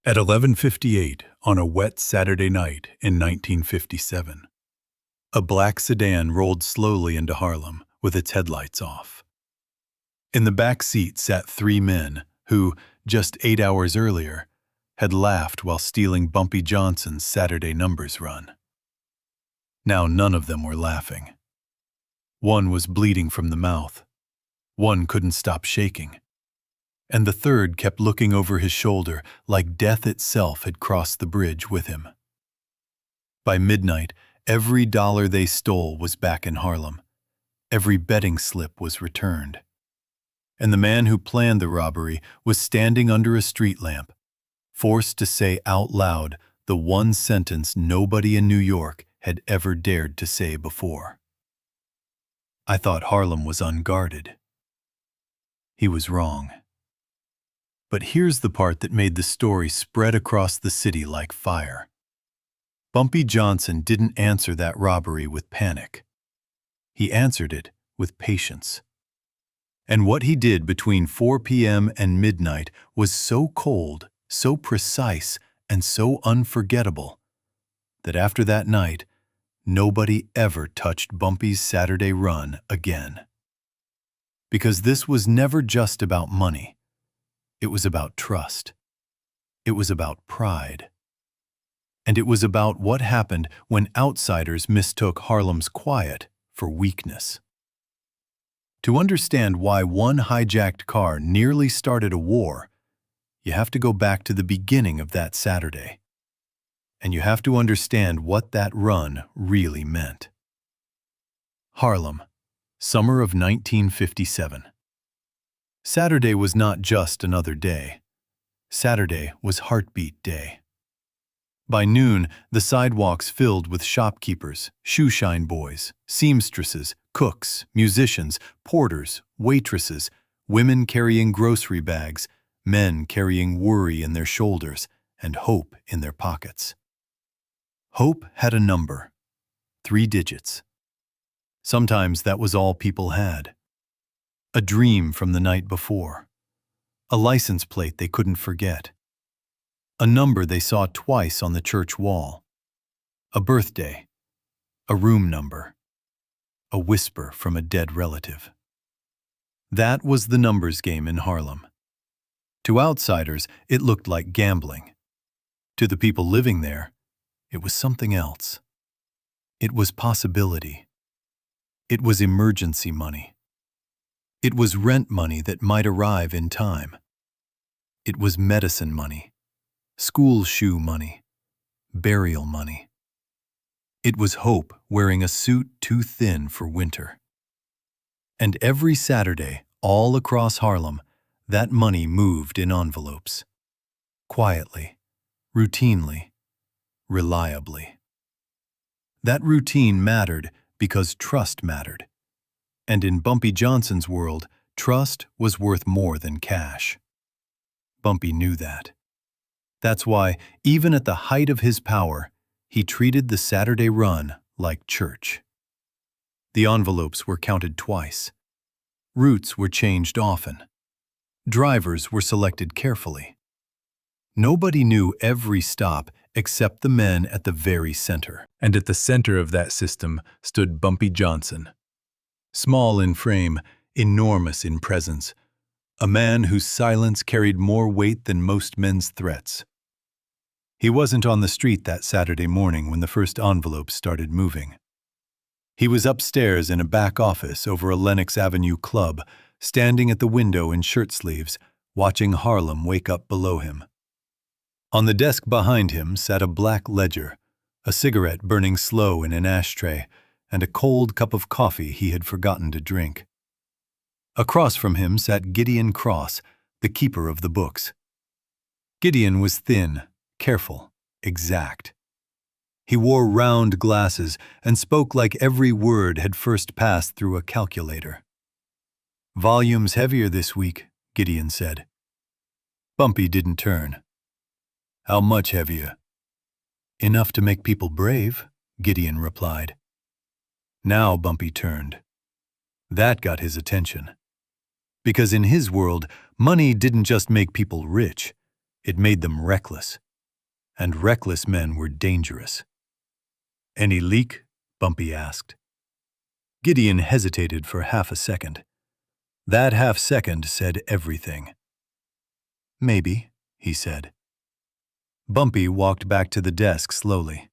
At 11:58 on a wet Saturday night in 1957, a black sedan rolled slowly into Harlem with its headlights off. In the back seat sat three men who, just 8 hours earlier, had laughed while stealing Bumpy Johnson's Saturday numbers run. Now none of them were laughing. One was bleeding from the mouth. One couldn't stop shaking. And the third kept looking over his shoulder like death itself had crossed the bridge with him. By midnight, every dollar they stole was back in Harlem. Every betting slip was returned. And the man who planned the robbery was standing under a street lamp, forced to say out loud the one sentence nobody in New York had ever dared to say before. I thought Harlem was unguarded. He was wrong. But here's the part that made the story spread across the city like fire. Bumpy Johnson didn't answer that robbery with panic. He answered it with patience. And what he did between 4 p.m. and midnight was so cold, so precise, and so unforgettable that after that night, nobody ever touched Bumpy's Saturday run again. Because this was never just about money. It was about trust. It was about pride. And it was about what happened when outsiders mistook Harlem's quiet for weakness. To understand why one hijacked car nearly started a war, you have to go back to the beginning of that Saturday. And you have to understand what that run really meant. Harlem, summer of 1957. Saturday was not just another day. Saturday was Heartbeat Day. By noon, the sidewalks filled with shopkeepers, shoeshine boys, seamstresses, cooks, musicians, porters, waitresses, women carrying grocery bags, men carrying worry in their shoulders and hope in their pockets. Hope had a number, 3 digits. Sometimes that was all people had. A dream from the night before. A license plate they couldn't forget. A number they saw twice on the church wall. A birthday. A room number. A whisper from a dead relative. That was the numbers game in Harlem. To outsiders, it looked like gambling. To the people living there, it was something else. It was possibility. It was emergency money. It was rent money that might arrive in time. It was medicine money, school shoe money, burial money. It was hope wearing a suit too thin for winter. And every Saturday, all across Harlem, that money moved in envelopes. Quietly, routinely, reliably. That routine mattered because trust mattered. And in Bumpy Johnson's world, trust was worth more than cash. Bumpy knew that. That's why, even at the height of his power, he treated the Saturday run like church. The envelopes were counted twice. Routes were changed often. Drivers were selected carefully. Nobody knew every stop except the men at the very center. And at the center of that system stood Bumpy Johnson. Small in frame, enormous in presence, a man whose silence carried more weight than most men's threats. He wasn't on the street that Saturday morning when the first envelopes started moving. He was upstairs in a back office over a Lenox Avenue club, standing at the window in shirt sleeves, watching Harlem wake up below him. On the desk behind him sat a black ledger, a cigarette burning slow in an ashtray, and a cold cup of coffee he had forgotten to drink. Across from him sat Gideon Cross, the keeper of the books. Gideon was thin, careful, exact. He wore round glasses and spoke like every word had first passed through a calculator. "Volume's heavier this week," Gideon said. Bumpy didn't turn. "How much heavier?" "Enough to make people brave," Gideon replied. Now Bumpy turned. That got his attention. Because in his world, money didn't just make people rich, It made them reckless, and reckless men were dangerous. "Any leak?" Bumpy asked. Gideon hesitated for half a second. That half second said everything. "Maybe," he said. Bumpy walked back to the desk slowly.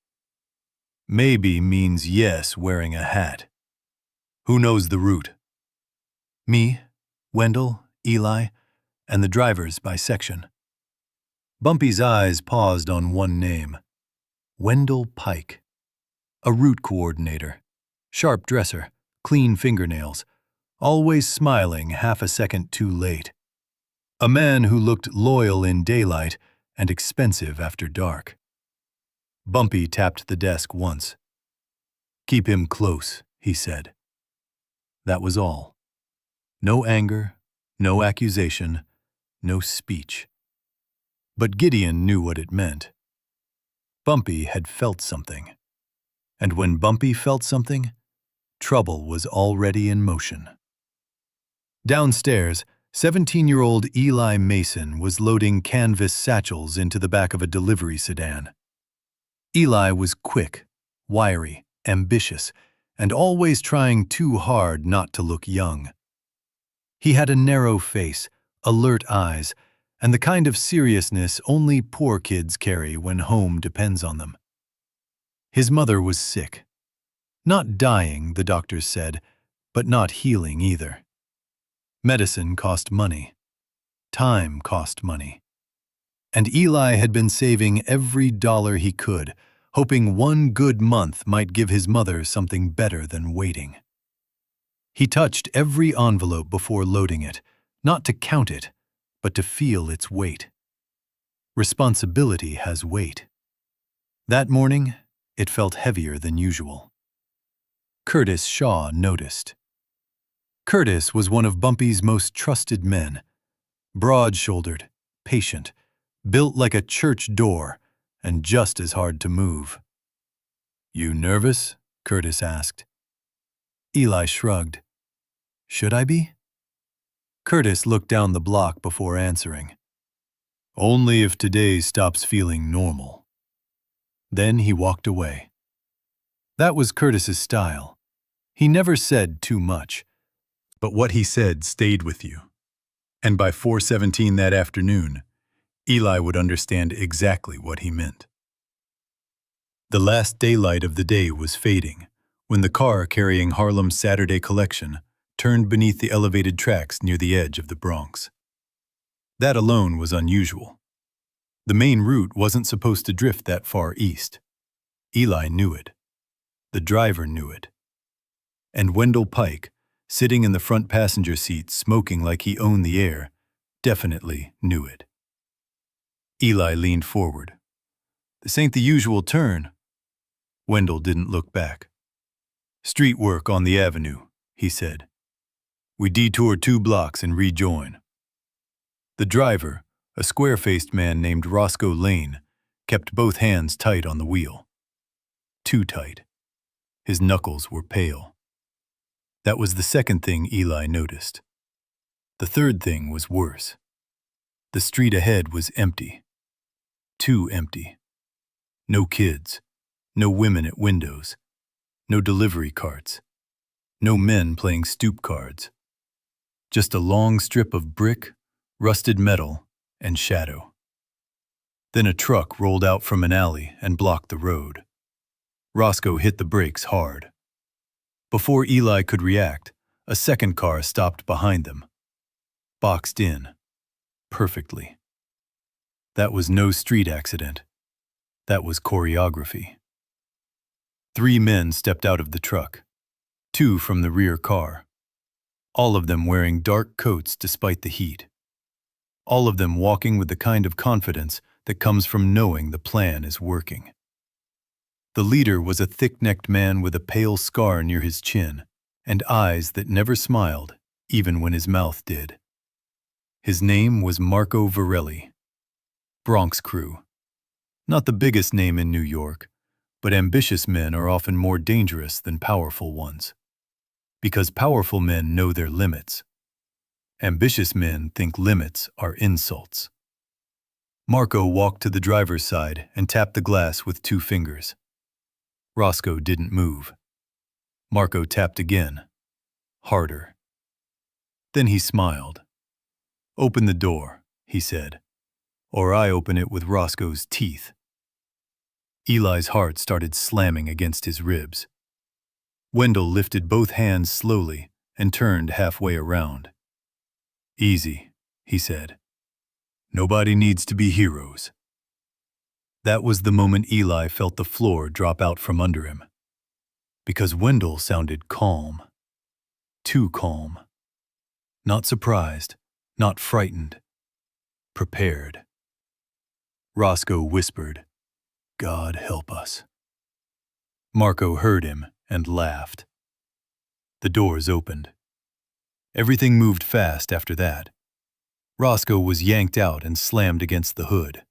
"Maybe means yes wearing a hat. Who knows the route?" "Me, Wendell, Eli, and the drivers by section." Bumpy's eyes paused on one name. Wendell Pike. A route coordinator. Sharp dresser, clean fingernails, always smiling half a second too late. A man who looked loyal in daylight and expensive after dark. Bumpy tapped the desk once. "Keep him close," he said. That was all. No anger, no accusation, no speech. But Gideon knew what it meant. Bumpy had felt something. And when Bumpy felt something, trouble was already in motion. Downstairs, 17-year-old Eli Mason was loading canvas satchels into the back of a delivery sedan. Eli was quick, wiry, ambitious, and always trying too hard not to look young. He had a narrow face, alert eyes, and the kind of seriousness only poor kids carry when home depends on them. His mother was sick. Not dying, the doctors said, but not healing either. Medicine cost money. Time cost money. And Eli had been saving every dollar he could, hoping one good month might give his mother something better than waiting. He touched every envelope before loading it, not to count it, but to feel its weight. Responsibility has weight. That morning, it felt heavier than usual. Curtis Shaw noticed. Curtis was one of Bumpy's most trusted men. Broad-shouldered, patient, built like a church door, and just as hard to move. "You nervous?" Curtis asked. Eli shrugged. "Should I be?" Curtis looked down the block before answering. "Only if today stops feeling normal." Then he walked away. That was Curtis's style. He never said too much, but what he said stayed with you. And by 4:17 that afternoon, Eli would understand exactly what he meant. The last daylight of the day was fading when the car carrying Harlem's Saturday collection turned beneath the elevated tracks near the edge of the Bronx. That alone was unusual. The main route wasn't supposed to drift that far east. Eli knew it. The driver knew it. And Wendell Pike, sitting in the front passenger seat smoking like he owned the air, definitely knew it. Eli leaned forward. "This ain't the usual turn." Wendell didn't look back. "Street work on the avenue," he said. "We detour 2 blocks and rejoin." The driver, a square-faced man named Roscoe Lane, kept both hands tight on the wheel. Too tight. His knuckles were pale. That was the second thing Eli noticed. The third thing was worse. The street ahead was empty. Too empty. No kids. No women at windows. No delivery carts. No men playing stoop cards. Just a long strip of brick, rusted metal, and shadow. Then a truck rolled out from an alley and blocked the road. Roscoe hit the brakes hard. Before Eli could react, a second car stopped behind them. Boxed in. Perfectly. That was no street accident. That was choreography. 3 men stepped out of the truck. 2 from the rear car. All of them wearing dark coats despite the heat. All of them walking with the kind of confidence that comes from knowing the plan is working. The leader was a thick-necked man with a pale scar near his chin and eyes that never smiled, even when his mouth did. His name was Marco Varelli. Bronx crew. Not the biggest name in New York, but ambitious men are often more dangerous than powerful ones. Because powerful men know their limits. Ambitious men think limits are insults. Marco walked to the driver's side and tapped the glass with 2 fingers. Roscoe didn't move. Marco tapped again, harder. Then he smiled. "Open the door," he said, "or I open it with Roscoe's teeth." Eli's heart started slamming against his ribs. Wendell lifted both hands slowly and turned halfway around. "Easy," he said. "Nobody needs to be heroes." That was the moment Eli felt the floor drop out from under him. Because Wendell sounded calm. Too calm. Not surprised, not frightened. Prepared. Roscoe whispered, "God help us." Marco heard him and laughed. The doors opened. Everything moved fast after that. Roscoe was yanked out and slammed against the hood.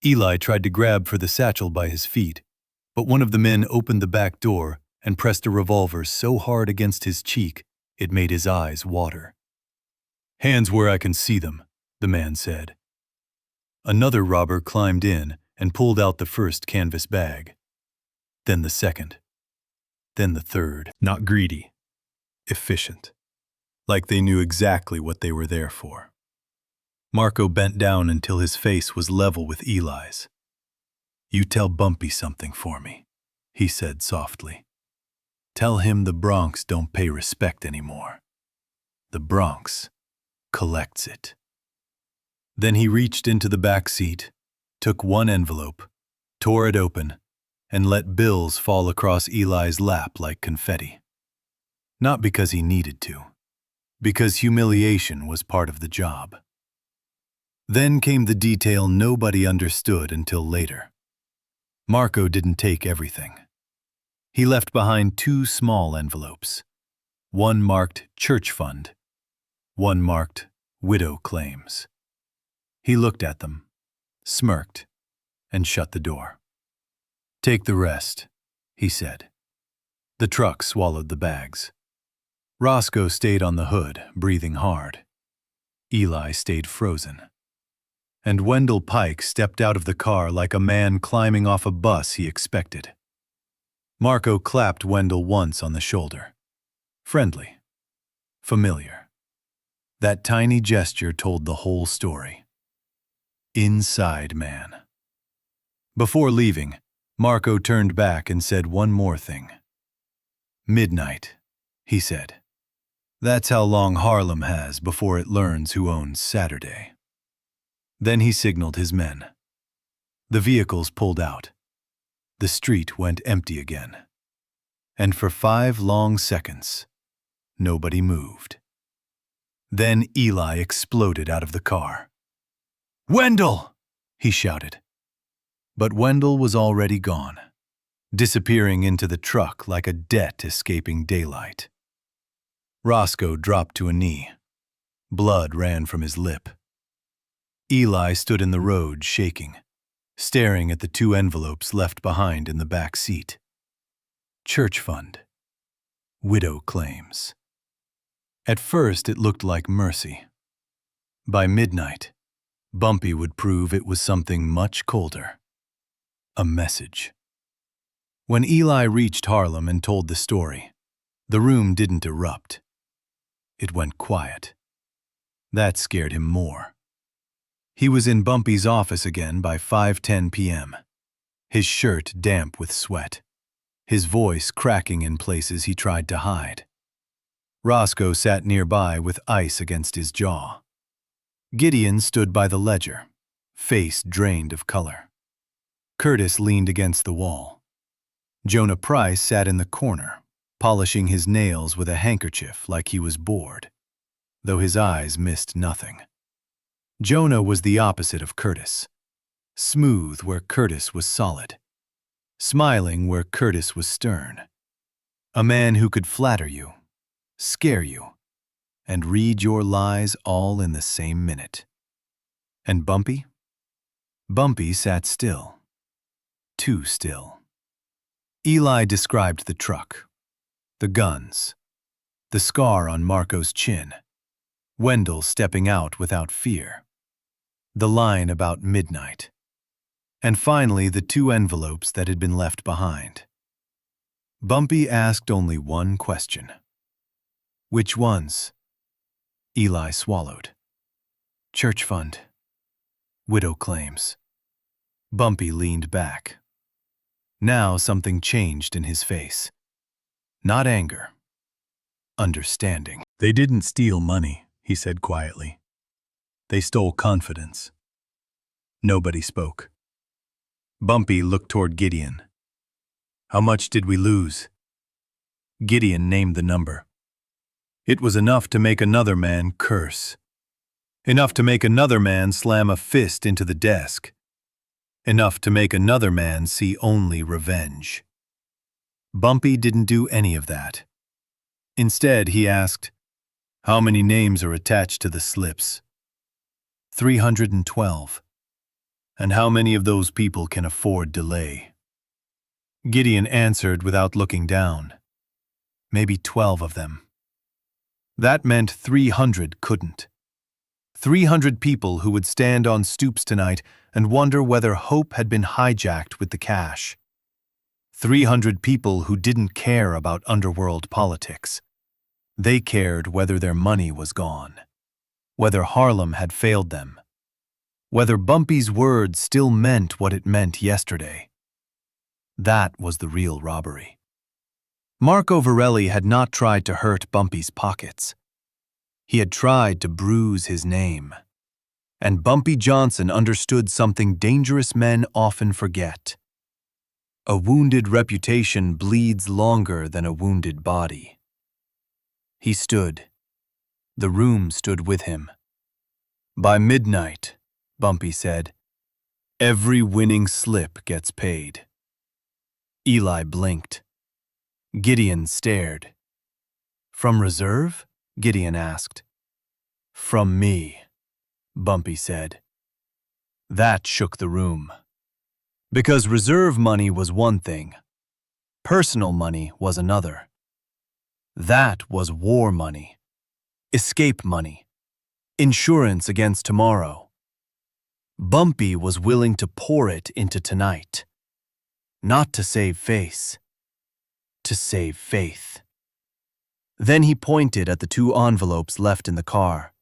Eli tried to grab for the satchel by his feet, but one of the men opened the back door and pressed a revolver so hard against his cheek it made his eyes water. "Hands where I can see them," the man said. Another robber climbed in and pulled out the first canvas bag. Then the second. Then the third. Not greedy. Efficient. Like they knew exactly what they were there for. Marco bent down until his face was level with Eli's. "You tell Bumpy something for me," he said softly. "Tell him the Bronx don't pay respect anymore. The Bronx collects it." Then he reached into the back seat, took one envelope, tore it open, and let bills fall across Eli's lap like confetti. Not because he needed to, because humiliation was part of the job. Then came the detail nobody understood until later. Marco didn't take everything. He left behind 2 small envelopes. One marked church fund, one marked widow claims. He looked at them, smirked, and shut the door. "Take the rest," he said. The truck swallowed the bags. Roscoe stayed on the hood, breathing hard. Eli stayed frozen. And Wendell Pike stepped out of the car like a man climbing off a bus he expected. Marco clapped Wendell once on the shoulder. Friendly. Familiar. That tiny gesture told the whole story. Inside man. Before leaving, Marco turned back and said one more thing. "Midnight," he said. "That's how long Harlem has before it learns who owns Saturday." Then he signaled his men. The vehicles pulled out. The street went empty again. And for 5 long seconds, nobody moved. Then Eli exploded out of the car. "Wendell!" he shouted. But Wendell was already gone, disappearing into the truck like a debt escaping daylight. Roscoe dropped to a knee. Blood ran from his lip. Eli stood in the road, shaking, staring at the 2 envelopes left behind in the back seat. Church fund. Widow claims. At first it looked like mercy. By midnight, Bumpy would prove it was something much colder. A message. When Eli reached Harlem and told the story, the room didn't erupt. It went quiet. That scared him more. He was in Bumpy's office again by 5:10 p.m., his shirt damp with sweat, his voice cracking in places he tried to hide. Roscoe sat nearby with ice against his jaw. Gideon stood by the ledger, face drained of color. Curtis leaned against the wall. Jonah Price sat in the corner, polishing his nails with a handkerchief like he was bored, though his eyes missed nothing. Jonah was the opposite of Curtis. Smooth where Curtis was solid. Smiling where Curtis was stern. A man who could flatter you, scare you, and read your lies all in the same minute. And Bumpy? Bumpy sat still. Too still. Eli described the truck, the guns, the scar on Marco's chin, Wendell stepping out without fear. the line about midnight, and finally the 2 envelopes that had been left behind. Bumpy asked only one question. Which ones? Eli swallowed. Church fund. Widow claims. Bumpy leaned back. Now something changed in his face. Not anger. Understanding. They didn't steal money, he said quietly. They stole confidence. Nobody spoke. Bumpy looked toward Gideon. How much did we lose? Gideon named the number. It was enough to make another man curse. Enough to make another man slam a fist into the desk. Enough to make another man see only revenge. Bumpy didn't do any of that. Instead, he asked, how many names are attached to the slips? 312. And how many of those people can afford delay? Gideon answered without looking down. Maybe 12 of them. That meant 300 couldn't. 300 people who would stand on stoops tonight and wonder whether hope had been hijacked with the cash. 300 people who didn't care about underworld politics. They cared whether their money was gone, whether Harlem had failed them, whether Bumpy's words still meant what it meant yesterday. That was the real robbery. Marco Varelli had not tried to hurt Bumpy's pockets. He had tried to bruise his name. And Bumpy Johnson understood something dangerous men often forget. A wounded reputation bleeds longer than a wounded body. He stood. The room stood with him. By midnight, Bumpy said, every winning slip gets paid. Eli blinked. Gideon stared. From reserve? Gideon asked. From me, Bumpy said. That shook the room. Because reserve money was one thing. Personal money was another. That was war money. Escape money. Insurance against tomorrow. Bumpy was willing to pour it into tonight. Not to save face. To save faith. Then he pointed at the 2 envelopes left in the car.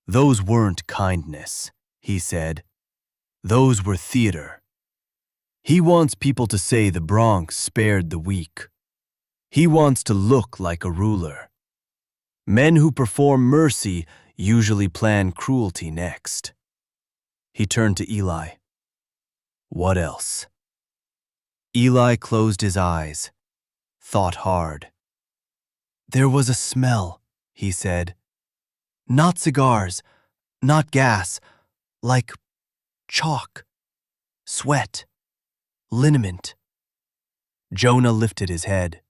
Those weren't kindness, he said. Those were theater. He wants people to say the Bronx spared the weak. He wants to look like a ruler. Men who perform mercy usually plan cruelty next. He turned to Eli. What else? Eli closed his eyes, thought hard. There was a smell, he said. Not cigars, not gas, like chalk, sweat, liniment. Jonah lifted his head.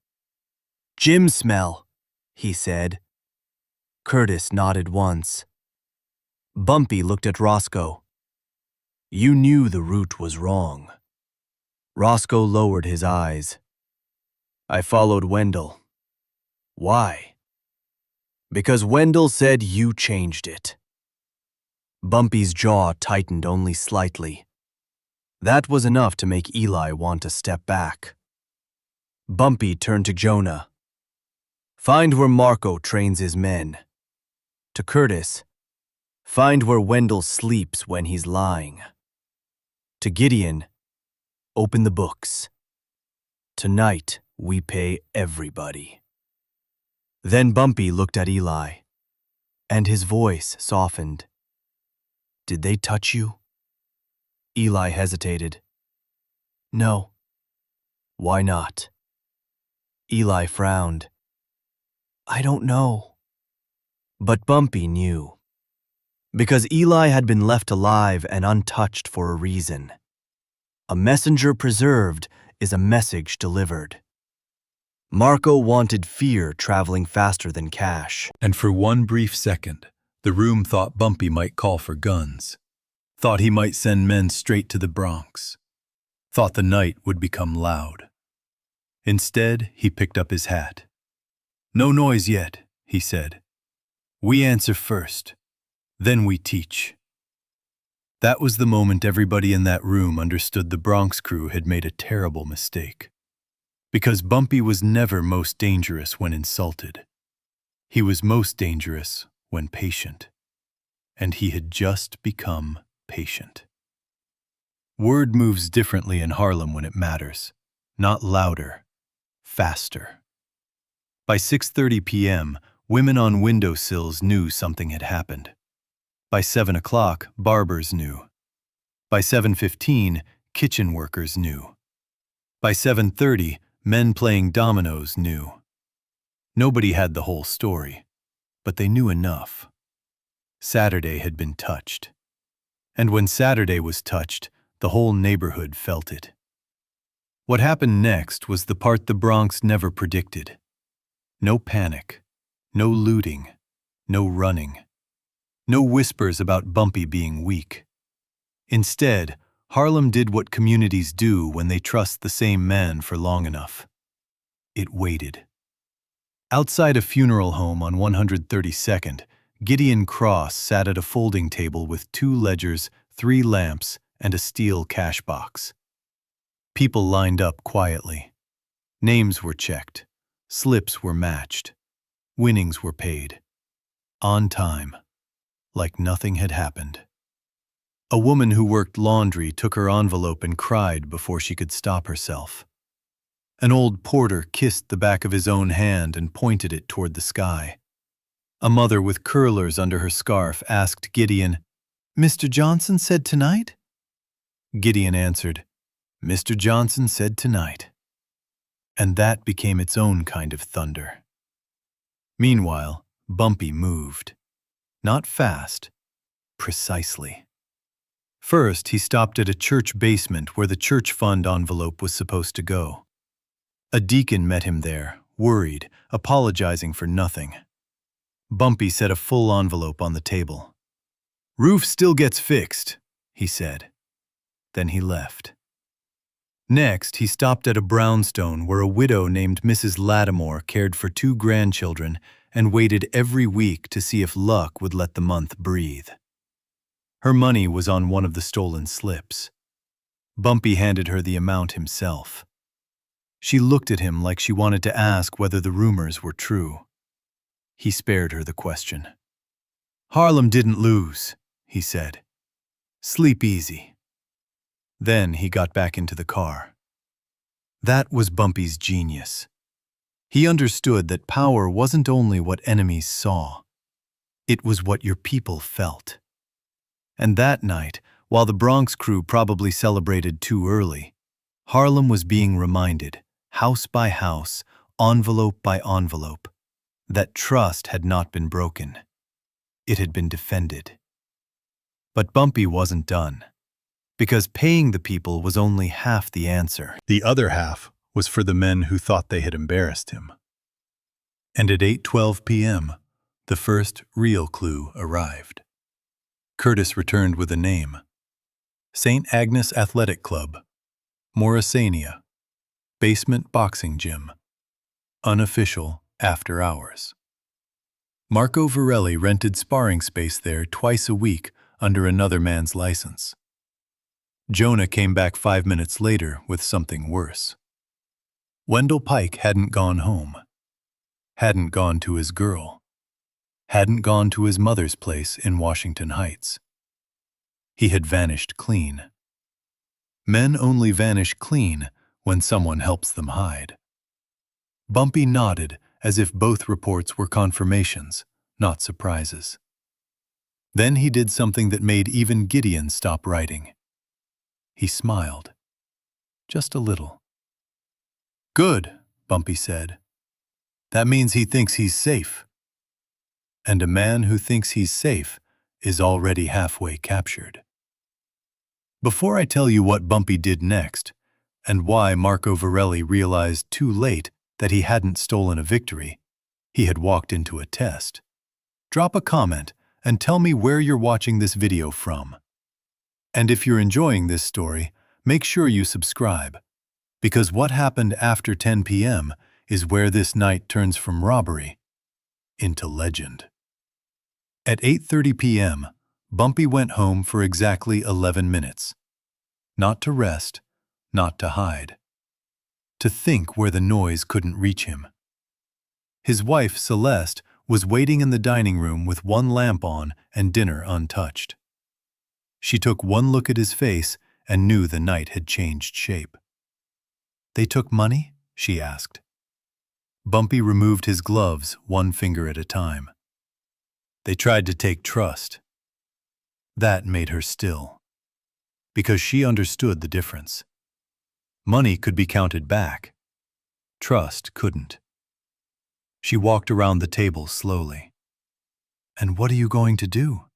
Gym smell, he said. Curtis nodded once. Bumpy looked at Roscoe. You knew the route was wrong. Roscoe lowered his eyes. I followed Wendell. Why? Because Wendell said you changed it. Bumpy's jaw tightened only slightly. That was enough to make Eli want to step back. Bumpy turned to Jonah. Find where Marco trains his men. To Curtis, find where Wendell sleeps when he's lying. To Gideon, open the books. Tonight, we pay everybody. Then Bumpy looked at Eli, and his voice softened. Did they touch you? Eli hesitated. No. Why not? Eli frowned. I don't know. But Bumpy knew. Because Eli had been left alive and untouched for a reason. A messenger preserved is a message delivered. Marco wanted fear traveling faster than cash. And for one brief second, the room thought Bumpy might call for guns. Thought he might send men straight to the Bronx. Thought the night would become loud. Instead, he picked up his hat. No noise yet, he said. We answer first, then we teach. That was the moment everybody in that room understood the Bronx crew had made a terrible mistake. Because Bumpy was never most dangerous when insulted. He was most dangerous when patient. And he had just become patient. Word moves differently in Harlem when it matters. Not louder, faster. By 6:30 p.m., women on windowsills knew something had happened. By 7 o'clock, barbers knew. By 7:15, kitchen workers knew. By 7:30, men playing dominoes knew. Nobody had the whole story, but they knew enough. Saturday had been touched. And when Saturday was touched, the whole neighborhood felt it. What happened next was the part the Bronx never predicted. No panic, no looting, no running, no whispers about Bumpy being weak. Instead, Harlem did what communities do when they trust the same man for long enough. It waited. Outside a funeral home on 132nd, Gideon Cross sat at a folding table with 2 ledgers, 3 lamps, and a steel cash box. People lined up quietly. Names were checked. Slips were matched. Winnings were paid. On time. Like nothing had happened. A woman who worked laundry took her envelope and cried before she could stop herself. An old porter kissed the back of his own hand and pointed it toward the sky. A mother with curlers under her scarf asked Gideon, "Mr. Johnson said tonight?" Gideon answered, "Mr. Johnson said tonight." And that became its own kind of thunder. Meanwhile, Bumpy moved. Not fast, precisely. First, he stopped at a church basement where the church fund envelope was supposed to go. A deacon met him there, worried, apologizing for nothing. Bumpy set a full envelope on the table. "Roof still gets fixed," he said. Then he left. Next, he stopped at a brownstone where a widow named Mrs. Lattimore cared for 2 grandchildren and waited every week to see if luck would let the month breathe. Her money was on one of the stolen slips. Bumpy handed her the amount himself. She looked at him like she wanted to ask whether the rumors were true. He spared her the question. "Harlem didn't lose," he said. "Sleep easy." Then he got back into the car. That was Bumpy's genius. He understood that power wasn't only what enemies saw. It was what your people felt. And that night, while the Bronx crew probably celebrated too early, Harlem was being reminded, house by house, envelope by envelope, that trust had not been broken. It had been defended. But Bumpy wasn't done. Because paying the people was only half the answer. The other half was for the men who thought they had embarrassed him. And at 8:12 p.m., the first real clue arrived. Curtis returned with a name. St. Agnes Athletic Club, Morrisania, Basement Boxing Gym, unofficial after hours. Marco Varelli rented sparring space there twice a week under another man's license. Jonah came back 5 minutes later with something worse. Wendell Pike hadn't gone home. Hadn't gone to his girl. Hadn't gone to his mother's place in Washington Heights. He had vanished clean. Men only vanish clean when someone helps them hide. Bumpy nodded as if both reports were confirmations, not surprises. Then he did something that made even Gideon stop writing. He smiled. Just a little. "Good," Bumpy said. "That means he thinks he's safe." And a man who thinks he's safe is already halfway captured. Before I tell you what Bumpy did next, and why Marco Varelli realized too late that he hadn't stolen a victory, he had walked into a test, drop a comment and tell me where you're watching this video from. And if you're enjoying this story, make sure you subscribe, because what happened after 10 p.m. is where this night turns from robbery into legend. At 8:30 p.m., Bumpy went home for exactly 11 minutes. Not to rest, not to hide. To think where the noise couldn't reach him. His wife, Celeste, was waiting in the dining room with one lamp on and dinner untouched. She took one look at his face and knew the night had changed shape. "They took money?" she asked. Bumpy removed his gloves, one finger at a time. "They tried to take trust." That made her still, because she understood the difference. Money could be counted back. Trust couldn't. She walked around the table slowly. "And what are you going to do?"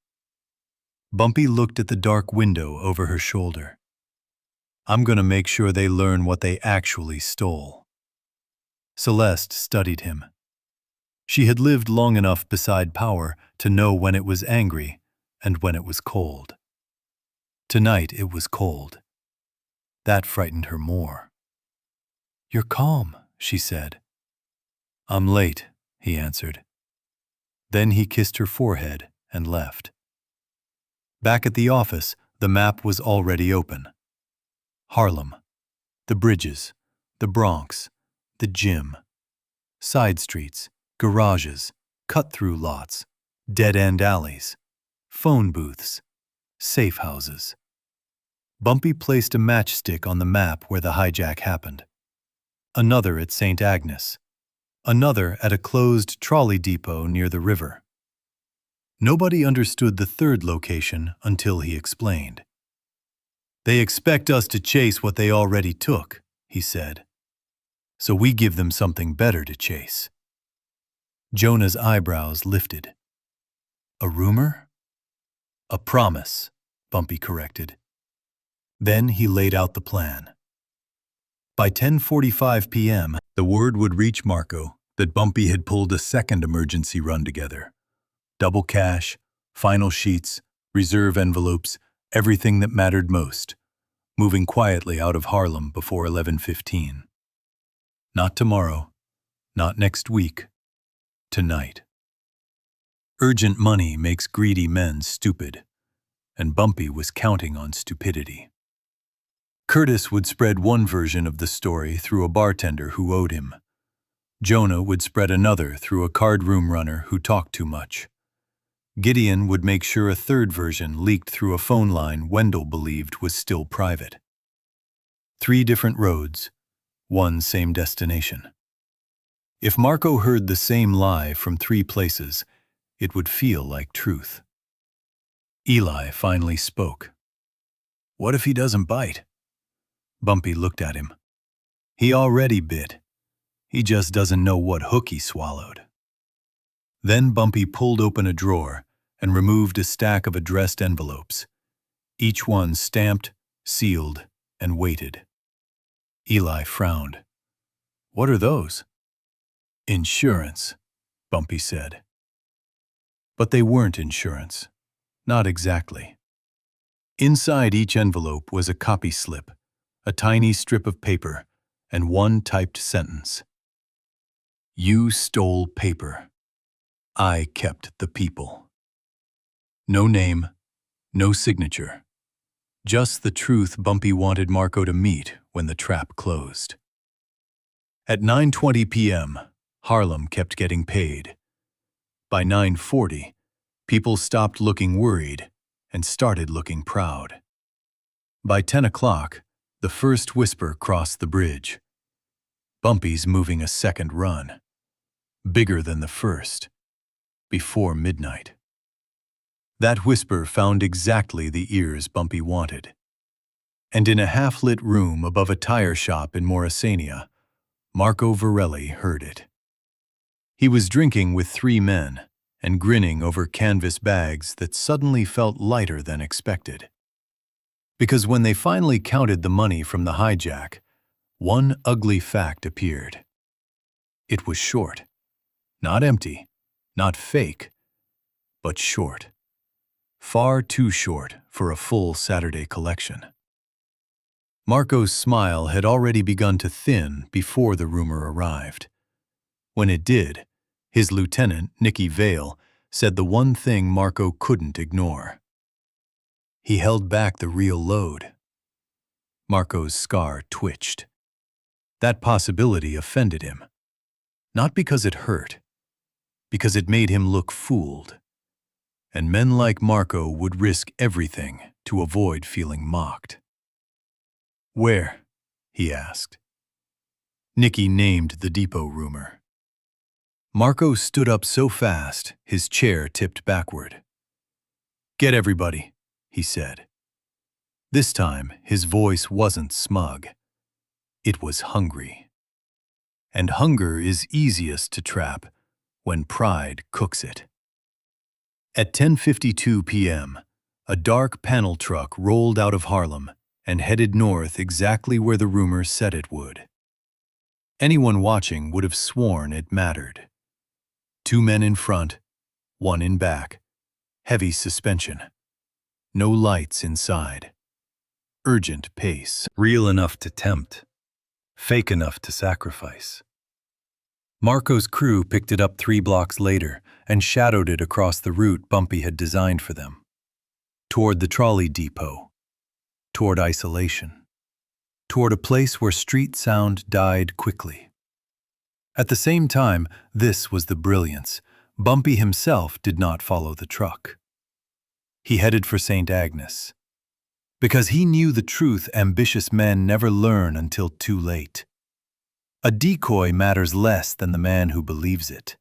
Bumpy looked at the dark window over her shoulder. "I'm going to make sure they learn what they actually stole." Celeste studied him. She had lived long enough beside power to know when it was angry and when it was cold. Tonight it was cold. That frightened her more. "You're calm," she said. "I'm late," he answered. Then he kissed her forehead and left. Back at the office, the map was already open. Harlem, the bridges, the Bronx, the gym, side streets, garages, cut-through lots, dead-end alleys, phone booths, safe houses. Bumpy placed a matchstick on the map where the hijack happened. Another at St. Agnes. Another at a closed trolley depot near the river. Nobody understood the third location until he explained. "They expect us to chase what they already took," he said. "So we give them something better to chase." Jonah's eyebrows lifted. "A rumor?" "A promise," Bumpy corrected. Then he laid out the plan. By 10:45 p.m., the word would reach Marco that Bumpy had pulled a second emergency run together. Double cash, final sheets, reserve envelopes, everything that mattered most, moving quietly out of Harlem before 11:15. Not tomorrow, not next week, tonight. Urgent money makes greedy men stupid, and Bumpy was counting on stupidity. Curtis would spread one version of the story through a bartender who owed him. Jonah would spread another through a card room runner who talked too much. Gideon would make sure a third version leaked through a phone line Wendell believed was still private. 3 different roads, one same destination. If Marco heard the same lie from 3 places, it would feel like truth. Eli finally spoke. "What if he doesn't bite?" Bumpy looked at him. "He already bit. He just doesn't know what hook he swallowed." Then Bumpy pulled open a drawer and removed a stack of addressed envelopes, each one stamped, sealed, and weighted. Eli frowned. "What are those?" "Insurance," Bumpy said. But they weren't insurance. Not exactly. Inside each envelope was a copy slip, a tiny strip of paper, and one typed sentence. "You stole paper. I kept the people." No name, no signature. Just the truth Bumpy wanted Marco to meet when the trap closed. At 9:20 p.m., Harlem kept getting paid. By 9:40, people stopped looking worried and started looking proud. By 10 o'clock, the first whisper crossed the bridge. Bumpy's moving a second run. Bigger than the first. Before midnight. That whisper found exactly the ears Bumpy wanted. And in a half-lit room above a tire shop in Morrisania, Marco Varelli heard it. He was drinking with 3 men and grinning over canvas bags that suddenly felt lighter than expected. Because when they finally counted the money from the hijack, one ugly fact appeared. It was short. Not empty, not fake, but short. Far too short for a full Saturday collection. Marco's smile had already begun to thin before the rumor arrived. When it did, his lieutenant, Nicky Vale, said the one thing Marco couldn't ignore. He held back the real load. Marco's scar twitched. That possibility offended him. Not because it hurt, because it made him look fooled. And men like Marco would risk everything to avoid feeling mocked. "Where?" he asked. Nicky named the depot roomer. Marco stood up so fast, his chair tipped backward. "Get everybody," he said. This time, his voice wasn't smug. It was hungry. And hunger is easiest to trap when pride cooks it. At 10:52 p.m., a dark panel truck rolled out of Harlem and headed north exactly where the rumor said it would. Anyone watching would have sworn it mattered. 2 men in front, 1 in back. Heavy suspension. No lights inside. Urgent pace. Real enough to tempt. Fake enough to sacrifice. Marco's crew picked it up 3 blocks later and shadowed it across the route Bumpy had designed for them. Toward the trolley depot. Toward isolation. Toward a place where street sound died quickly. At the same time, this was the brilliance. Bumpy himself did not follow the truck. He headed for St. Agnes. Because he knew the truth ambitious men never learn until too late. A decoy matters less than the man who believes it.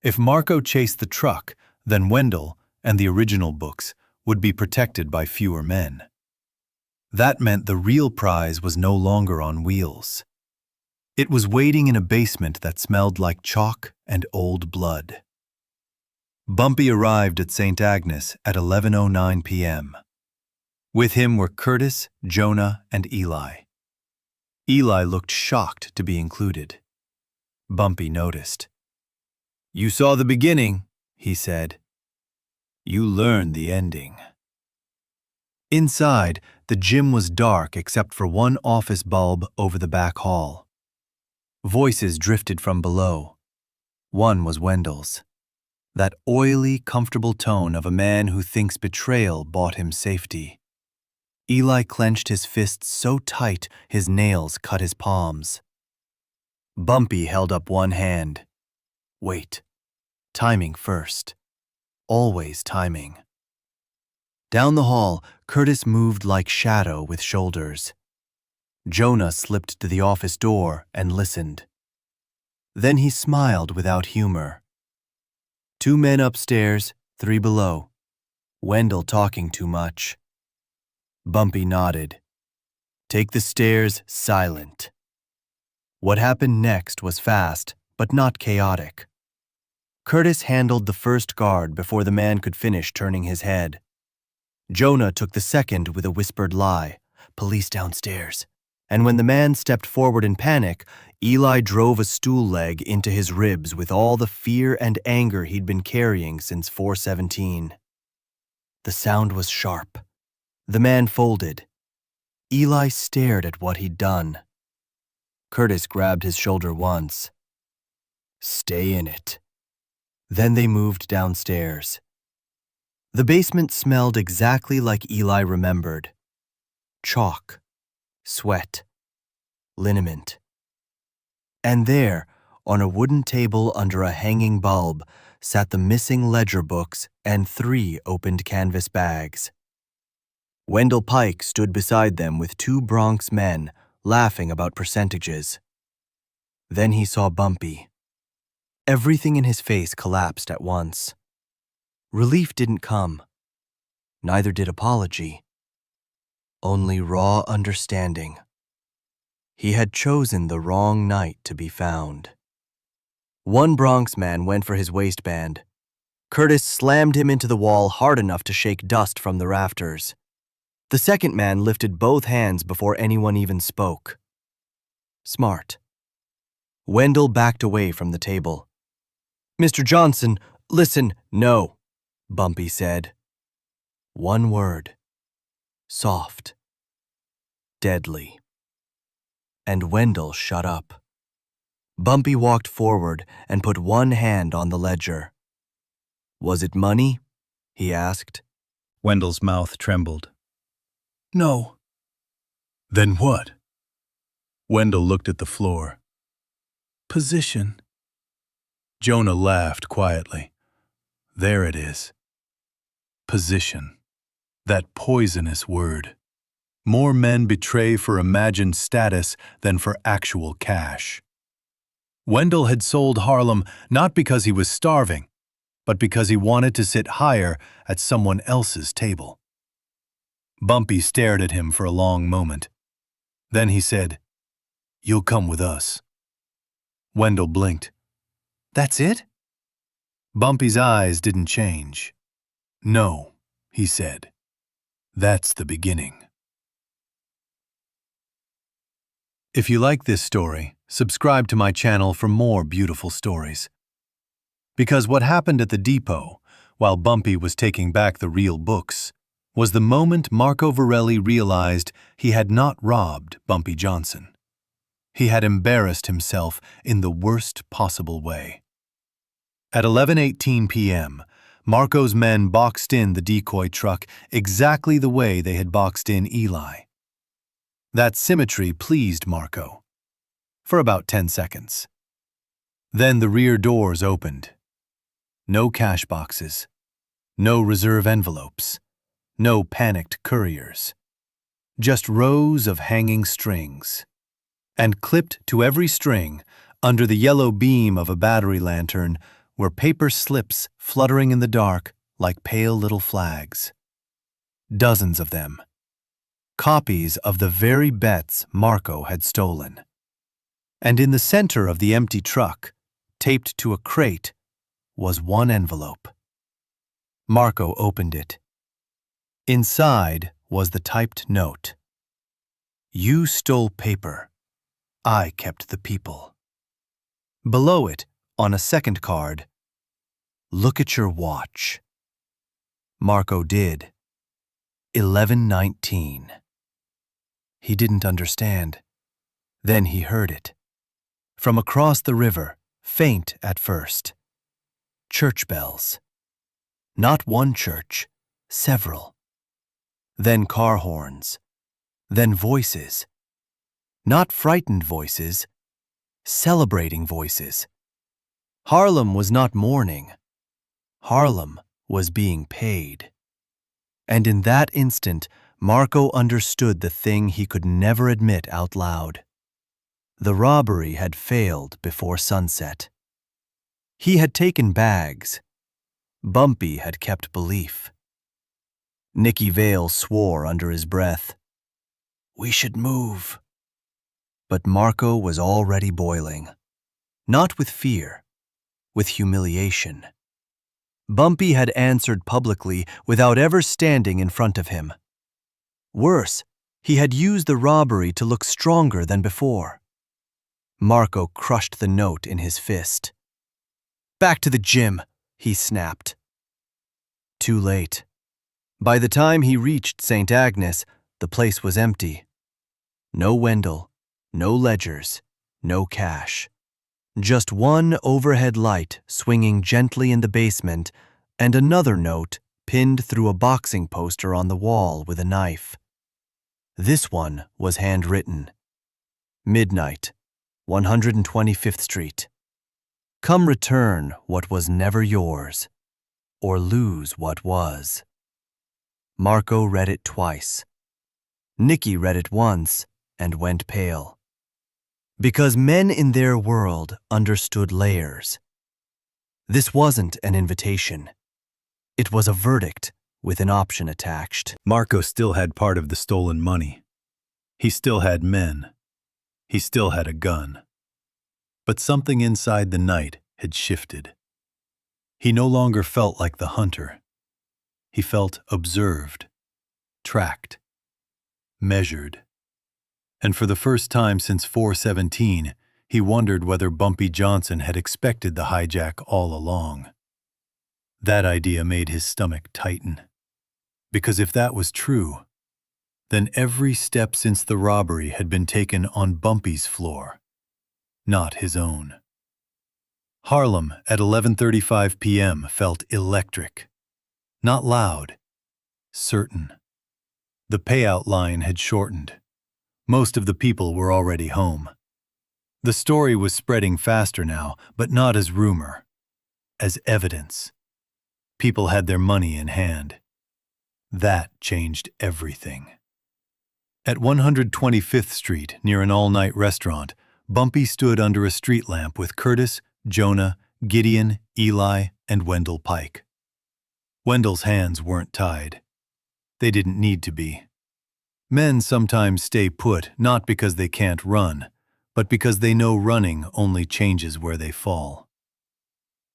If Marco chased the truck, then Wendell and the original books would be protected by fewer men. That meant the real prize was no longer on wheels. It was waiting in a basement that smelled like chalk and old blood. Bumpy arrived at St. Agnes at 11:09 p.m. With him were Curtis, Jonah, and Eli. Eli looked shocked to be included. Bumpy noticed. "You saw the beginning," he said. "You learned the ending." Inside, the gym was dark except for one office bulb over the back hall. Voices drifted from below. One was Wendell's. That oily, comfortable tone of a man who thinks betrayal bought him safety. Eli clenched his fists so tight his nails cut his palms. Bumpy held up one hand. Wait. Timing first. Always timing. Down the hall, Curtis moved like shadow with shoulders. Jonah slipped to the office door and listened. Then he smiled without humor. 2 men upstairs, 3 below. Wendell talking too much. Bumpy nodded. Take the stairs silent. What happened next was fast, but not chaotic. Curtis handled the first guard before the man could finish turning his head. Jonah took the second with a whispered lie, "Police downstairs." And when the man stepped forward in panic, Eli drove a stool leg into his ribs with all the fear and anger he'd been carrying since 417. The sound was sharp. The man folded. Eli stared at what he'd done. Curtis grabbed his shoulder once. "Stay in it." Then they moved downstairs. The basement smelled exactly like Eli remembered. Chalk, sweat, liniment. And there, on a wooden table under a hanging bulb, sat the missing ledger books and 3 opened canvas bags. Wendell Pike stood beside them with 2 Bronx men, laughing about percentages. Then he saw Bumpy. Everything in his face collapsed at once. Relief didn't come. Neither did apology. Only raw understanding. He had chosen the wrong night to be found. One Bronx man went for his waistband. Curtis slammed him into the wall hard enough to shake dust from the rafters. The second man lifted both hands before anyone even spoke. Smart. Wendell backed away from the table. "Mr. Johnson, listen." "No," Bumpy said. One word. Soft. Deadly. And Wendell shut up. Bumpy walked forward and put one hand on the ledger. "Was it money?" he asked. Wendell's mouth trembled. No. Then what? Wendell looked at the floor. Position. Jonah laughed quietly. There it is. Position. That poisonous word. More men betray for imagined status than for actual cash. Wendell had sold Harlem not because he was starving, but because he wanted to sit higher at someone else's table. Bumpy stared at him for a long moment. Then he said, "You'll come with us." Wendell blinked. "That's it?" Bumpy's eyes didn't change. "No," he said. "That's the beginning." If you like this story, subscribe to my channel for more beautiful stories. Because what happened at the depot, while Bumpy was taking back the real books, was the moment Marco Varelli realized he had not robbed Bumpy Johnson. He had embarrassed himself in the worst possible way. At 11:18 p.m., Marco's men boxed in the decoy truck exactly the way they had boxed in Eli. That symmetry pleased Marco. For about 10 seconds. Then the rear doors opened. No cash boxes. No reserve envelopes. No panicked couriers. Just rows of hanging strings. And clipped to every string, under the yellow beam of a battery lantern, were paper slips fluttering in the dark like pale little flags. Dozens of them. Copies of the very bets Marco had stolen. And in the center of the empty truck, taped to a crate, was one envelope. Marco opened it. Inside was the typed note. "You stole paper. I kept the people." Below it, on a second card, "Look at your watch." Marco did. 11:19. He didn't understand. Then he heard it. From across the river, faint at first. Church bells. Not one church, several. Then car horns. Then voices. Not frightened voices, celebrating voices. Harlem was not mourning. Harlem was being paid. And in that instant, Marco understood the thing he could never admit out loud. The robbery had failed before sunset. He had taken bags. Bumpy had kept belief. Nicky Vale swore under his breath. "We should move." But Marco was already boiling. Not with fear, with humiliation. Bumpy had answered publicly without ever standing in front of him. Worse, he had used the robbery to look stronger than before. Marco crushed the note in his fist. "Back to the gym," he snapped. Too late. By the time he reached St. Agnes, the place was empty. No Wendell, no ledgers, no cash. Just one overhead light swinging gently in the basement and another note pinned through a boxing poster on the wall with a knife. This one was handwritten. Midnight, 125th Street. Come return what was never yours, or lose what was. Marco read it twice. Nicky read it once and went pale. Because men in their world understood layers. This wasn't an invitation. It was a verdict with an option attached. Marco still had part of the stolen money. He still had men. He still had a gun. But something inside the night had shifted. He no longer felt like the hunter. He felt observed, tracked, measured. And for the first time since 4/17, he wondered whether Bumpy Johnson had expected the hijack all along. That idea made his stomach tighten. Because if that was true, then every step since the robbery had been taken on Bumpy's floor, not his own. Harlem at 11:35 p.m. felt electric. Not loud, certain. The payout line had shortened. Most of the people were already home. The story was spreading faster now, but not as rumor, as evidence. People had their money in hand. That changed everything. At 125th Street, near an all-night restaurant, Bumpy stood under a street lamp with Curtis, Jonah, Gideon, Eli, and Wendell Pike. Wendell's hands weren't tied. They didn't need to be. Men sometimes stay put not because they can't run, but because they know running only changes where they fall.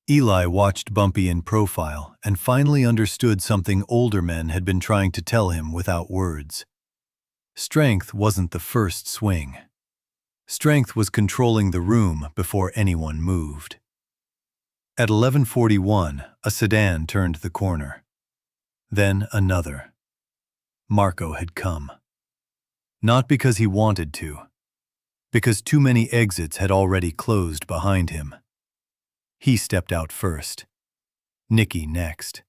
Eli watched Bumpy in profile and finally understood something older men had been trying to tell him without words. Strength wasn't the first swing. Strength was controlling the room before anyone moved. At 11:41, a sedan turned the corner. Then another. Marco had come. Not because he wanted to, because too many exits had already closed behind him. He stepped out first. Nicky next.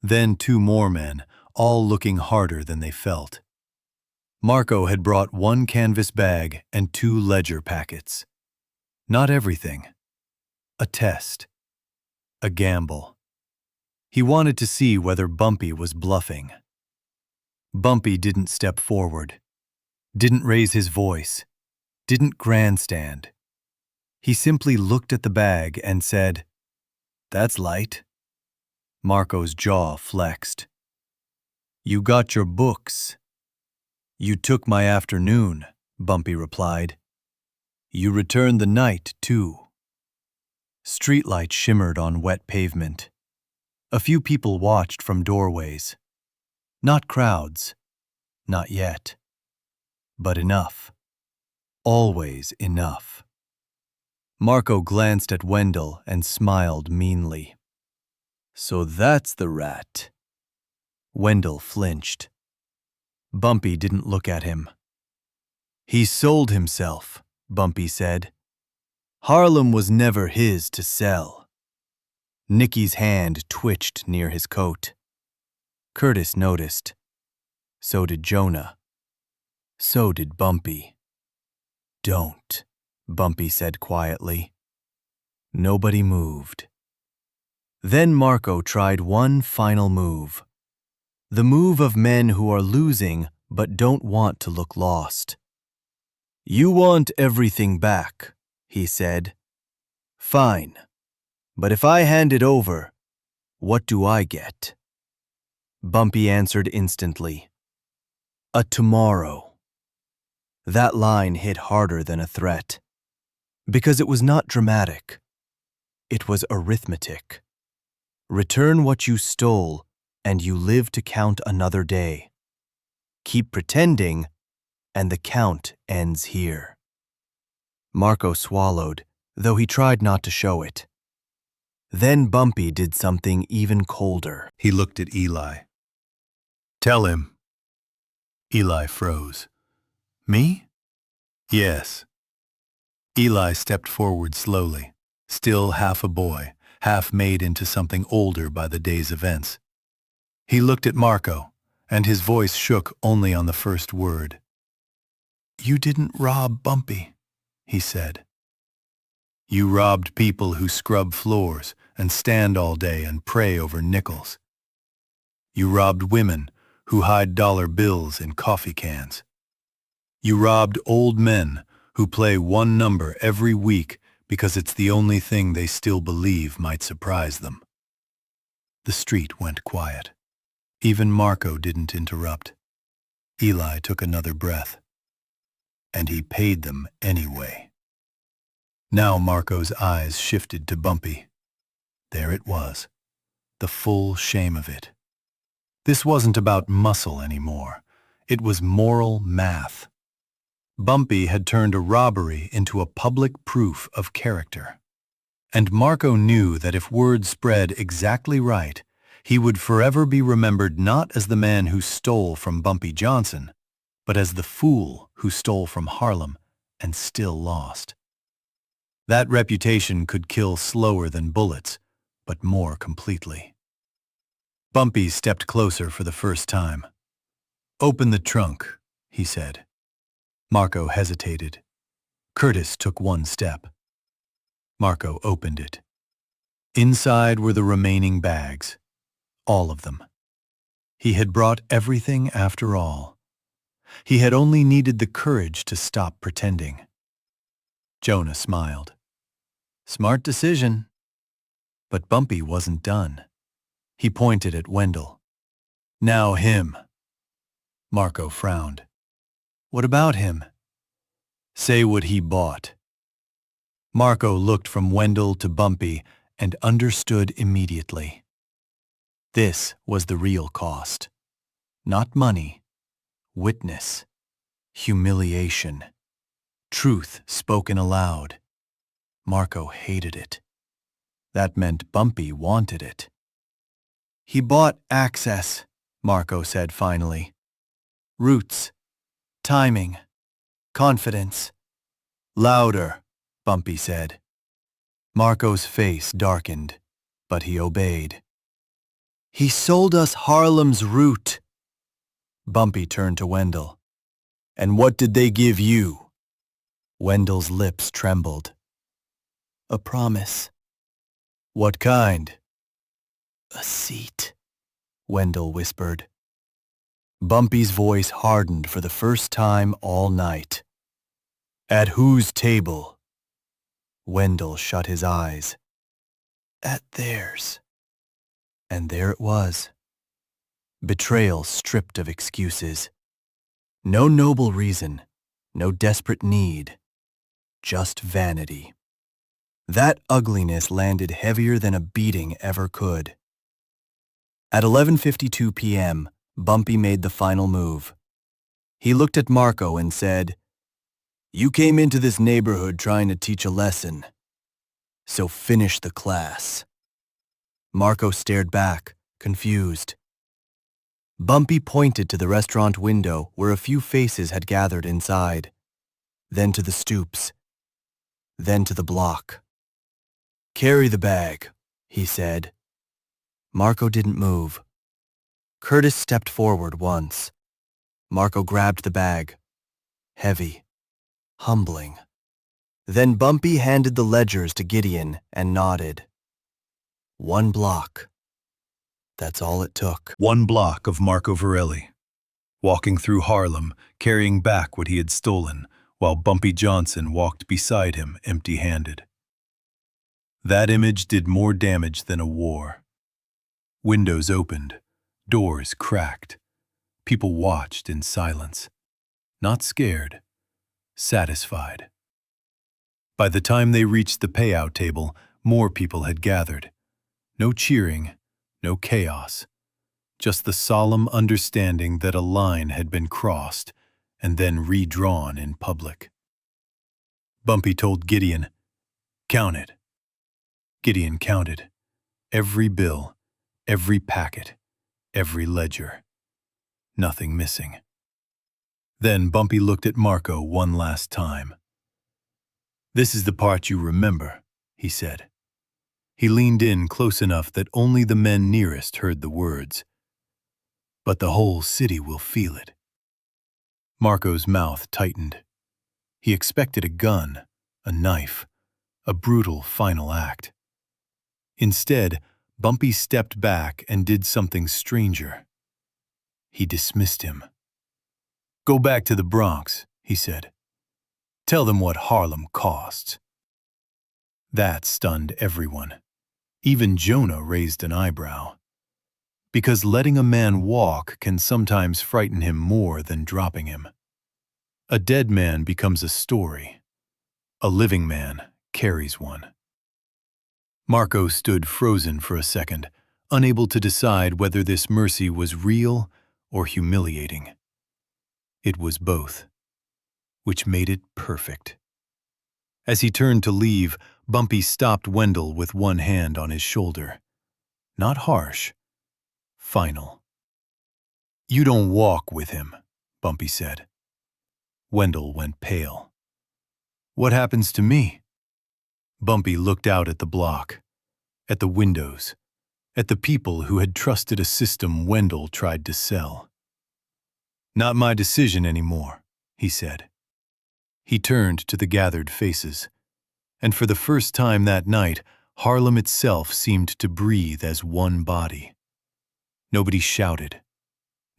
Then two more men, all looking harder than they felt. Marco had brought one canvas bag and 2 ledger packets. Not everything. A test. A gamble. He wanted to see whether Bumpy was bluffing. Bumpy didn't step forward, didn't raise his voice, didn't grandstand. He simply looked at the bag and said, "That's light." Marco's jaw flexed. "You got your books." "You took my afternoon," Bumpy replied. "You returned the night, too." Streetlights shimmered on wet pavement. A few people watched from doorways. Not crowds. Not yet. But enough. Always enough. Marco glanced at Wendell and smiled meanly. "So that's the rat." Wendell flinched. Bumpy didn't look at him. "He sold himself," Bumpy said. "Harlem was never his to sell." Nicky's hand twitched near his coat. Curtis noticed. So did Jonah. So did Bumpy. "Don't," Bumpy said quietly. Nobody moved. Then Marco tried one final move. The move of men who are losing but don't want to look lost. "You want everything back," he said. "Fine. But if I hand it over, what do I get?" Bumpy answered instantly. "A tomorrow." That line hit harder than a threat. Because it was not dramatic. It was arithmetic. Return what you stole, and you live to count another day. Keep pretending, and the count ends here. Marco swallowed, though he tried not to show it. Then Bumpy did something even colder. He looked at Eli. "Tell him." Eli froze. "Me?" "Yes." Eli stepped forward slowly, still half a boy, half made into something older by the day's events. He looked at Marco, and his voice shook only on the first word. "You didn't rob Bumpy," he said. "You robbed people who scrub floors and stand all day and pray over nickels. You robbed women who hide dollar bills in coffee cans. You robbed old men who play one number every week because it's the only thing they still believe might surprise them." The street went quiet. Even Marco didn't interrupt. Eli took another breath. And he paid them anyway. Now Marco's eyes shifted to Bumpy. There it was, the full shame of it. This wasn't about muscle anymore. It was moral math. Bumpy had turned a robbery into a public proof of character. And Marco knew that if word spread exactly right, he would forever be remembered not as the man who stole from Bumpy Johnson, but as the fool who stole from Harlem and still lost. That reputation could kill slower than bullets, but more completely. Bumpy stepped closer for the first time. "Open the trunk," he said. Marco hesitated. Curtis took one step. Marco opened it. Inside were the remaining bags. All of them. He had brought everything after all. He had only needed the courage to stop pretending. Jonah smiled. "Smart decision." But Bumpy wasn't done. He pointed at Wendell. "Now him." Marco frowned. "What about him?" "Say what he bought." Marco looked from Wendell to Bumpy and understood immediately. This was the real cost. Not money. Witness. Humiliation. Truth spoken aloud. Marco hated it. That meant Bumpy wanted it. "He bought access," Marco said finally. "Roots. Timing. Confidence." "Louder," Bumpy said. Marco's face darkened, but he obeyed. "He sold us Harlem's root." Bumpy turned to Wendell. "And what did they give you?" Wendell's lips trembled. "A promise." "What kind?" "A seat," Wendell whispered. Bumpy's voice hardened for the first time all night. "At whose table?" Wendell shut his eyes. "At theirs." And there it was. Betrayal stripped of excuses. No noble reason, no desperate need, just vanity. That ugliness landed heavier than a beating ever could. At 11:52 p.m., Bumpy made the final move. He looked at Marco and said, "You came into this neighborhood trying to teach a lesson. So finish the class." Marco stared back, confused. Bumpy pointed to the restaurant window where a few faces had gathered inside, then to the stoops, then to the block. "Carry the bag," he said. Marco didn't move. Curtis stepped forward once. Marco grabbed the bag. Heavy. Humbling. Then Bumpy handed the ledgers to Gideon and nodded. 1 block. That's all it took. 1 block of Marco Varelli, walking through Harlem, carrying back what he had stolen, while Bumpy Johnson walked beside him empty-handed. That image did more damage than a war. Windows opened, doors cracked. People watched in silence, not scared, satisfied. By the time they reached the payout table, more people had gathered. No cheering, no chaos, just the solemn understanding that a line had been crossed and then redrawn in public. Bumpy told Gideon, "Count it." Gideon counted. Every bill, every packet, every ledger. Nothing missing. Then Bumpy looked at Marco one last time. "This is the part you remember," he said. He leaned in close enough that only the men nearest heard the words. "But the whole city will feel it." Marco's mouth tightened. He expected a gun, a knife, a brutal final act. Instead, Bumpy stepped back and did something stranger. He dismissed him. "Go back to the Bronx," he said. "Tell them what Harlem costs." That stunned everyone. Even Jonah raised an eyebrow. Because letting a man walk can sometimes frighten him more than dropping him. A dead man becomes a story. A living man carries one. Marco stood frozen for a second, unable to decide whether this mercy was real or humiliating. It was both, which made it perfect. As he turned to leave, Bumpy stopped Wendell with one hand on his shoulder. Not harsh, final. "You don't walk with him," Bumpy said. Wendell went pale. "What happens to me?" Bumpy looked out at the block, at the windows, at the people who had trusted a system Wendell tried to sell. "Not my decision anymore," he said. He turned to the gathered faces, and for the first time that night, Harlem itself seemed to breathe as one body. Nobody shouted.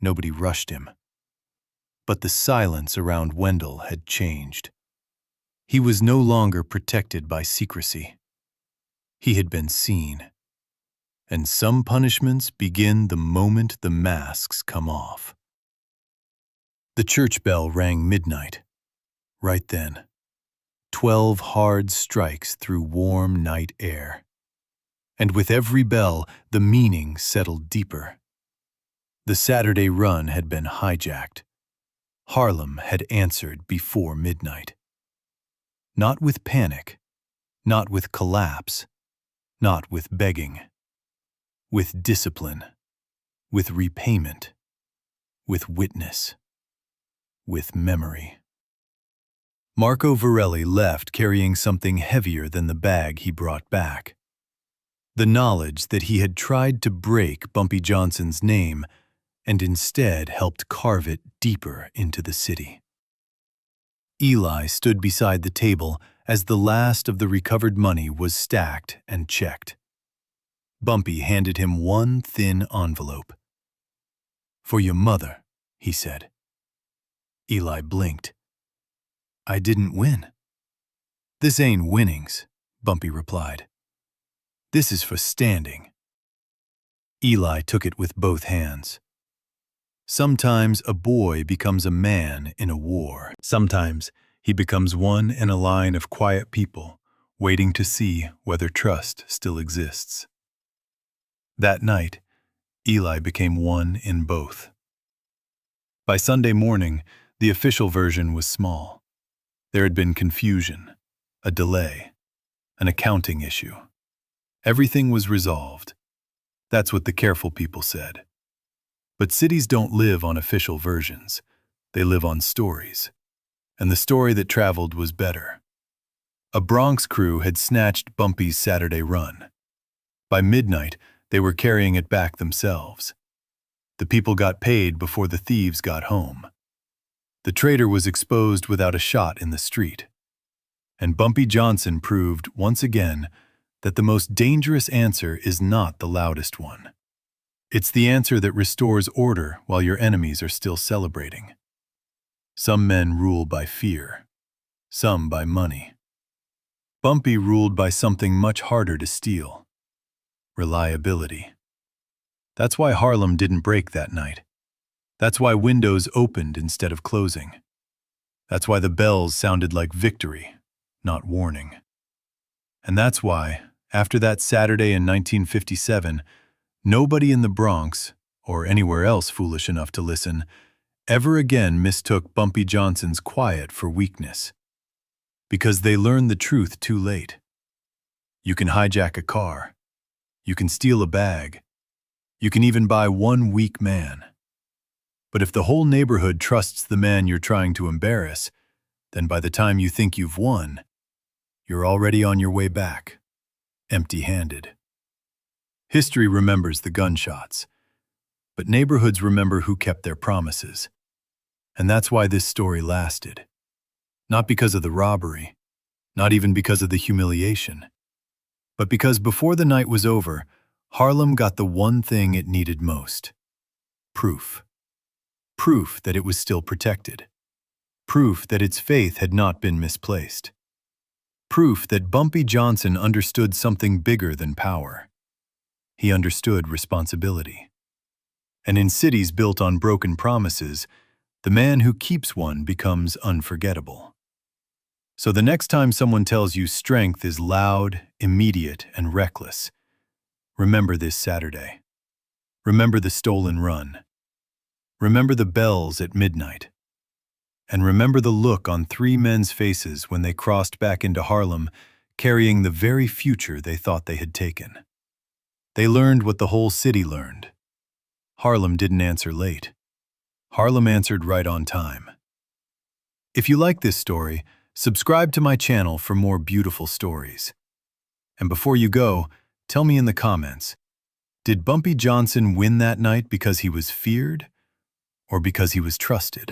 Nobody rushed him. But the silence around Wendell had changed. He was no longer protected by secrecy. He had been seen. And some punishments begin the moment the masks come off. The church bell rang midnight. Right then. 12 hard strikes through warm night air. And with every bell, the meaning settled deeper. The Saturday run had been hijacked. Harlem had answered before midnight. Not with panic, not with collapse, not with begging. With discipline, with repayment, with witness, with memory. Marco Varelli left carrying something heavier than the bag he brought back. The knowledge that he had tried to break Bumpy Johnson's name and instead helped carve it deeper into the city. Eli stood beside the table as the last of the recovered money was stacked and checked. Bumpy handed him one thin envelope. "For your mother," he said. Eli blinked. "I didn't win." "This ain't winnings," Bumpy replied. "This is for standing." Eli took it with both hands. Sometimes a boy becomes a man in a war. Sometimes he becomes one in a line of quiet people waiting to see whether trust still exists. That night, Eli became one in both. By Sunday morning, the official version was small. There had been confusion, a delay, an accounting issue. Everything was resolved. That's what the careful people said. But cities don't live on official versions. They live on stories. And the story that traveled was better. A Bronx crew had snatched Bumpy's Saturday run. By midnight, they were carrying it back themselves. The people got paid before the thieves got home. The traitor was exposed without a shot in the street. And Bumpy Johnson proved, once again, that the most dangerous answer is not the loudest one. It's the answer that restores order while your enemies are still celebrating. Some men rule by fear, some by money. Bumpy ruled by something much harder to steal. Reliability. That's why Harlem didn't break that night. That's why windows opened instead of closing. That's why the bells sounded like victory, not warning. And that's why, after that Saturday in 1957, nobody in the Bronx, or anywhere else foolish enough to listen, ever again mistook Bumpy Johnson's quiet for weakness. Because they learned the truth too late. You can hijack a car. You can steal a bag. You can even buy one weak man. But if the whole neighborhood trusts the man you're trying to embarrass, then by the time you think you've won, you're already on your way back, empty-handed. History remembers the gunshots, but neighborhoods remember who kept their promises. And that's why this story lasted. Not because of the robbery, not even because of the humiliation, but because before the night was over, Harlem got the one thing it needed most: proof. Proof that it was still protected. Proof that its faith had not been misplaced. Proof that Bumpy Johnson understood something bigger than power. He understood responsibility. And in cities built on broken promises, the man who keeps one becomes unforgettable. So the next time someone tells you strength is loud, immediate, and reckless, remember this Saturday. Remember the stolen run. Remember the bells at midnight. And remember the look on three men's faces when they crossed back into Harlem, carrying the very future they thought they had taken. They learned what the whole city learned. Harlem didn't answer late. Harlem answered right on time. If you like this story, subscribe to my channel for more beautiful stories. And before you go, tell me in the comments, Did Bumpy Johnson win that night because he was feared or because he was trusted?